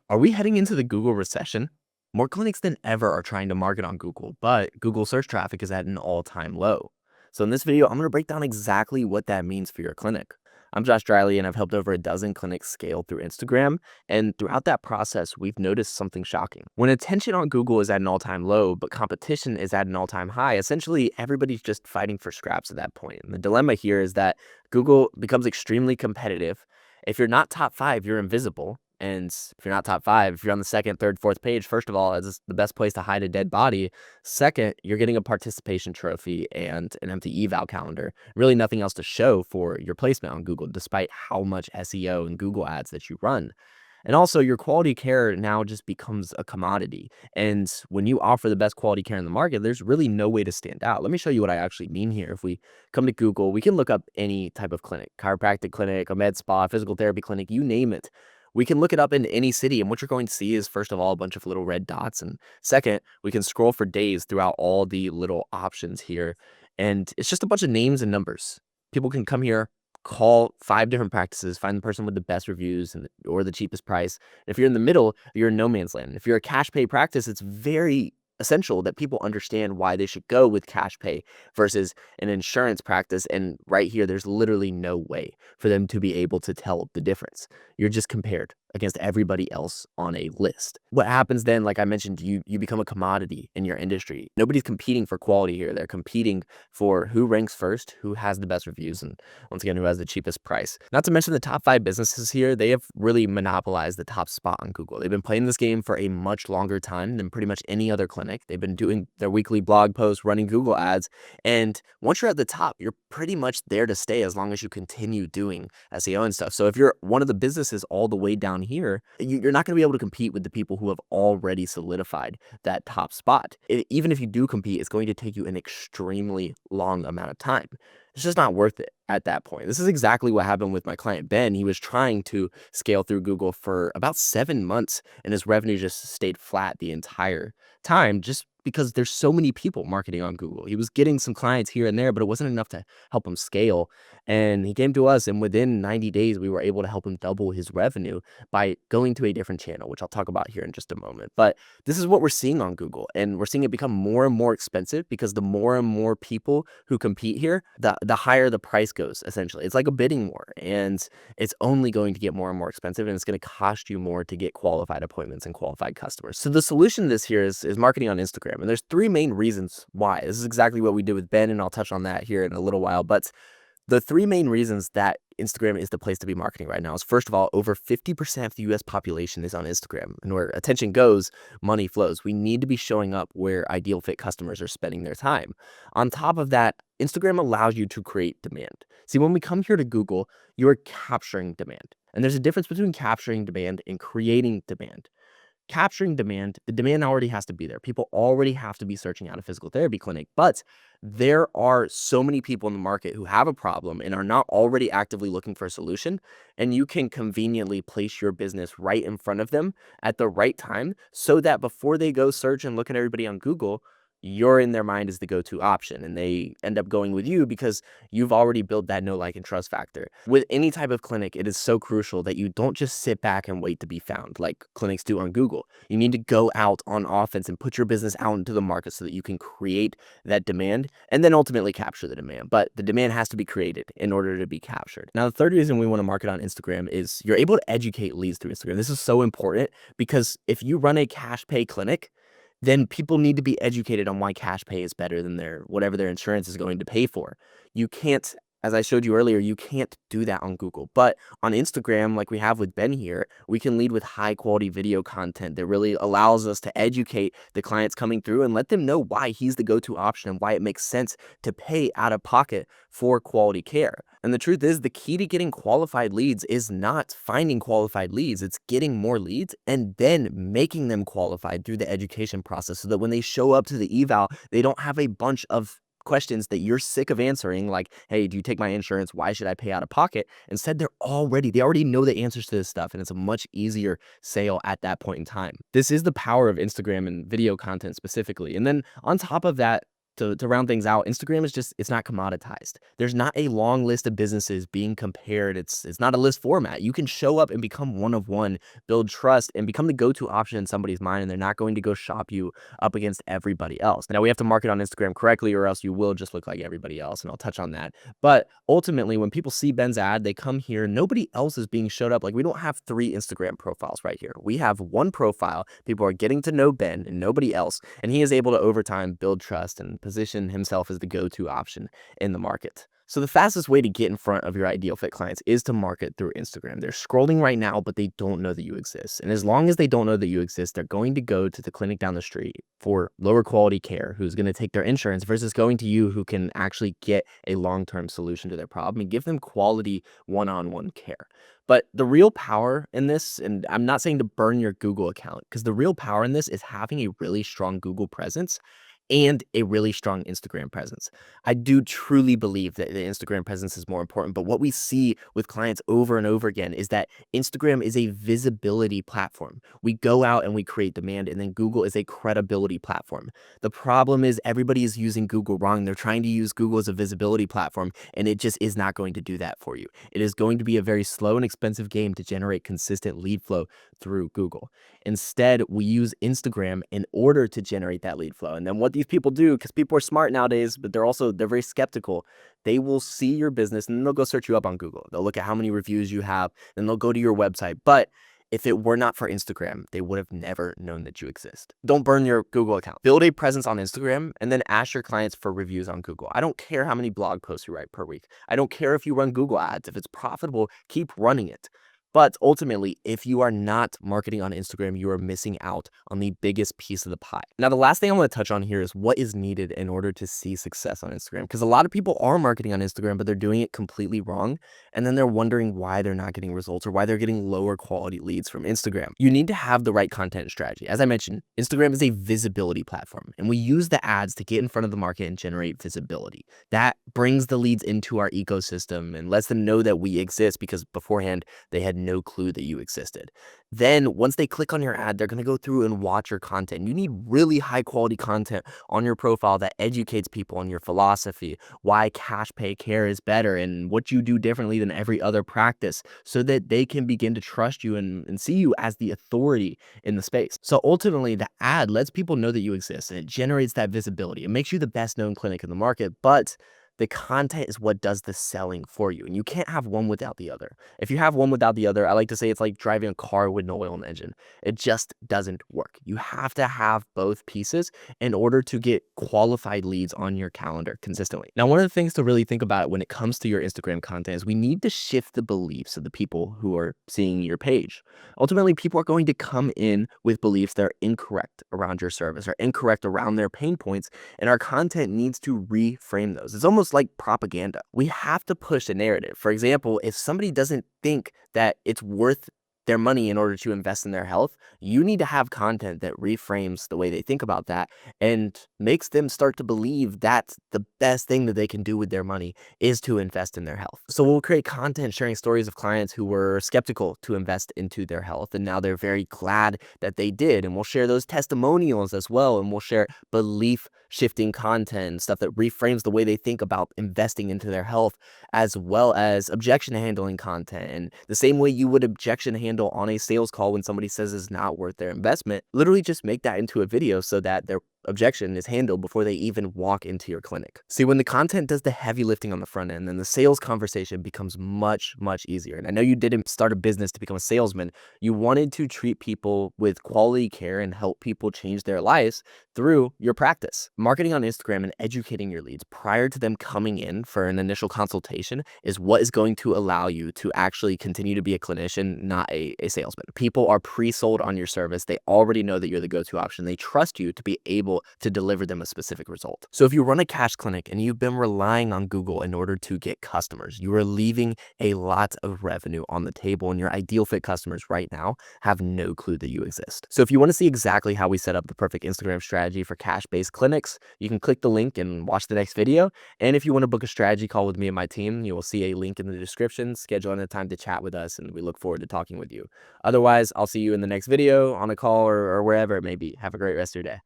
Are we heading into the Google recession? More clinics than ever are trying to market on Google, but Google search traffic is at an all-time low. So in this video, I'm going to break down exactly what that means for your clinic. I'm Josh Driley, and I've helped over a dozen clinics scale through Instagram. And throughout that process, we've noticed something shocking. When attention on Google is at an all-time low, but competition is at an all-time high, essentially everybody's just fighting for scraps at that point. And the dilemma here is that Google becomes extremely competitive. If you're not top 5, you're invisible. And if you're not top 5, if you're on the second, third, fourth page, first of all, it's the best place to hide a dead body. Second, you're getting a participation trophy and an empty eval calendar. Really nothing else to show for your placement on Google, despite how much SEO and Google ads that you run. And also, your quality care now just becomes a commodity. And when you offer the best quality care in the market, there's really no way to stand out. Let me show you what I actually mean here. If we come to Google, we can look up any type of clinic, chiropractic clinic, a med spa, physical therapy clinic, you name it. We can look it up in any city, and what you're going to see is, first of all, a bunch of little red dots. And second, we can scroll for days throughout all the little options here. And it's just a bunch of names and numbers. People can come here, call 5 different practices, find the person with the best reviews or the cheapest price. If you're in the middle, you're in no man's land. If you're a cash pay practice, it's very essential that people understand why they should go with cash pay versus an insurance practice. And right here, there's literally no way for them to be able to tell the difference. You're just compared against everybody else on a list. What happens then, like I mentioned, you become a commodity in your industry. Nobody's competing for quality here. They're competing for who ranks first, who has the best reviews, and once again, who has the cheapest price. Not to mention the top 5 businesses here, they have really monopolized the top spot on Google. They've been playing this game for a much longer time than pretty much any other clinic. They've been doing their weekly blog posts, running Google ads, and once you're at the top, you're pretty much there to stay as long as you continue doing SEO and stuff. So if you're one of the businesses all the way down here, you're not going to be able to compete with the people who have already solidified that top spot. Even if you do compete, it's going to take you an extremely long amount of time. It's just not worth it at that point. This is exactly what happened with my client, Ben. He was trying to scale through Google for about 7 months, and his revenue just stayed flat the entire time just because there's so many people marketing on Google. He was getting some clients here and there, but it wasn't enough to help him scale. And he came to us, and within 90 days, we were able to help him double his revenue by going to a different channel, which I'll talk about here in just a moment. But this is what we're seeing on Google, and we're seeing it become more and more expensive because the more and more people who compete here, the higher the price goes, essentially. It's like a bidding war, and it's only going to get more and more expensive, and it's going to cost you more to get qualified appointments and qualified customers. So the solution to this here is marketing on Instagram, and there's 3 main reasons why. This is exactly what we did with Ben, and I'll touch on that here in a little while. But the 3 main reasons that Instagram is the place to be marketing right now is, first of all, over 50% of the US population is on Instagram. And where attention goes, money flows. We need to be showing up where ideal fit customers are spending their time. On top of that, Instagram allows you to create demand. See, when we come here to Google, you are capturing demand. And there's a difference between capturing demand and creating demand. Capturing demand, the demand already has to be there. People already have to be searching out a physical therapy clinic, but there are so many people in the market who have a problem and are not already actively looking for a solution, and you can conveniently place your business right in front of them at the right time so that before they go search and look at everybody on Google, you're in their mind as the go-to option, and they end up going with you because you've already built that know, like, and trust factor. With any type of clinic, it is so crucial that you don't just sit back and wait to be found like clinics do on Google. You need to go out on offense and put your business out into the market so that you can create that demand and then ultimately capture the demand. But the demand has to be created in order to be captured. Now, the third reason we want to market on Instagram is you're able to educate leads through Instagram. This is so important because if you run a cash pay clinic, then people need to be educated on why cash pay is better than whatever their insurance is going to pay for. You can't, as I showed you earlier, you can't do that on Google. But on Instagram, like we have with Ben here, we can lead with high quality video content that really allows us to educate the clients coming through and let them know why he's the go-to option and why it makes sense to pay out of pocket for quality care. And the truth is, the key to getting qualified leads is not finding qualified leads. It's getting more leads and then making them qualified through the education process so that when they show up to the eval, they don't have a bunch of questions that you're sick of answering, like, hey, do you take my insurance? Why should I pay out of pocket? Instead, they already know the answers to this stuff, and it's a much easier sale at that point in time. This is the power of Instagram and video content specifically. And then on top of that, to round things out, Instagram is just, it's not commoditized. There's not a long list of businesses being compared. It's not a list format. You can show up and become one of one, build trust, and become the go-to option in somebody's mind, and they're not going to go shop you up against everybody else. Now, we have to market on Instagram correctly, or else you will just look like everybody else, and I'll touch on that. But ultimately, when people see Ben's ad, they come here. Nobody else is being showed up. Like, we don't have 3 Instagram profiles right here. We have one profile. People are getting to know Ben and nobody else, and he is able to over time build trust and position himself as the go-to option in the market. So the fastest way to get in front of your ideal fit clients is to market through Instagram. They're scrolling right now, but they don't know that you exist. And as long as they don't know that you exist, they're going to go to the clinic down the street for lower quality care, who's going to take their insurance, versus going to you, who can actually get a long-term solution to their problem and give them quality one-on-one care. But the real power in this, and I'm not saying to burn your Google account, because the real power in this is having a really strong Google presence and a really strong Instagram presence. I do truly believe that the Instagram presence is more important, but what we see with clients over and over again is that Instagram is a visibility platform. We go out and we create demand, and then Google is a credibility platform. The problem is everybody is using Google wrong. They're trying to use Google as a visibility platform, and it just is not going to do that for you. It is going to be a very slow and expensive game to generate consistent lead flow through Google. Instead, we use Instagram in order to generate that lead flow. And then what these people do, because people are smart nowadays, but they're very skeptical. They will see your business and then they'll go search you up on Google. They'll look at how many reviews you have, then they'll go to your website. But if it were not for Instagram, they would have never known that you exist. Don't burn your Google account. Build a presence on Instagram and then ask your clients for reviews on Google. I don't care how many blog posts you write per week. I don't care if you run Google ads. If it's profitable, keep running it. But ultimately, if you are not marketing on Instagram, you are missing out on the biggest piece of the pie. Now, the last thing I want to touch on here is what is needed in order to see success on Instagram. Because a lot of people are marketing on Instagram, but they're doing it completely wrong. And then they're wondering why they're not getting results or why they're getting lower quality leads from Instagram. You need to have the right content strategy. As I mentioned, Instagram is a visibility platform, and we use the ads to get in front of the market and generate visibility. That brings the leads into our ecosystem and lets them know that we exist, because beforehand, they had no clue that you existed. Then once they click on your ad, they're going to go through and watch your content. You need really high quality content on your profile that educates people on your philosophy, why cash pay care is better, and what you do differently than every other practice, so that they can begin to trust you and see you as the authority in the space. So ultimately, the ad lets people know that you exist, and it generates that visibility. It makes you the best known clinic in the market, but the content is what does the selling for you, and you can't have one without the other. If you have one without the other, I like to say it's like driving a car with no oil in the engine. It just doesn't work. You have to have both pieces in order to get qualified leads on your calendar consistently. Now, one of the things to really think about when it comes to your Instagram content is we need to shift the beliefs of the people who are seeing your page. Ultimately, people are going to come in with beliefs that are incorrect around your service or incorrect around their pain points, and our content needs to reframe those. It's almost like propaganda. We have to push a narrative. For example, if somebody doesn't think that it's worth their money in order to invest in their health, you need to have content that reframes the way they think about that and makes them start to believe that the best thing that they can do with their money is to invest in their health. So we'll create content sharing stories of clients who were skeptical to invest into their health, and now they're very glad that they did. And we'll share those testimonials as well, and we'll share belief shifting content, stuff that reframes the way they think about investing into their health, as well as objection handling content. And the same way you would objection handle on a sales call when somebody says it's not worth their investment, literally just make that into a video so that their objection is handled before they even walk into your clinic. See, when the content does the heavy lifting on the front end, then the sales conversation becomes much, much easier. And I know you didn't start a business to become a salesman. You wanted to treat people with quality care and help people change their lives through your practice. Marketing on Instagram and educating your leads prior to them coming in for an initial consultation is what is going to allow you to actually continue to be a clinician, not a salesman. People are pre-sold on your service. They already know that you're the go-to option. They trust you to be able to deliver them a specific result. So if you run a cash clinic and you've been relying on Google in order to get customers, you are leaving a lot of revenue on the table, and your ideal fit customers right now have no clue that you exist. So if you want to see exactly how we set up the perfect Instagram strategy for cash-based clinics, you can click the link and watch the next video. And if you want to book a strategy call with me and my team, you will see a link in the description. Schedule in a time to chat with us, and we look forward to talking with you. Otherwise, I'll see you in the next video, on a call, or wherever it may be. Have a great rest of your day.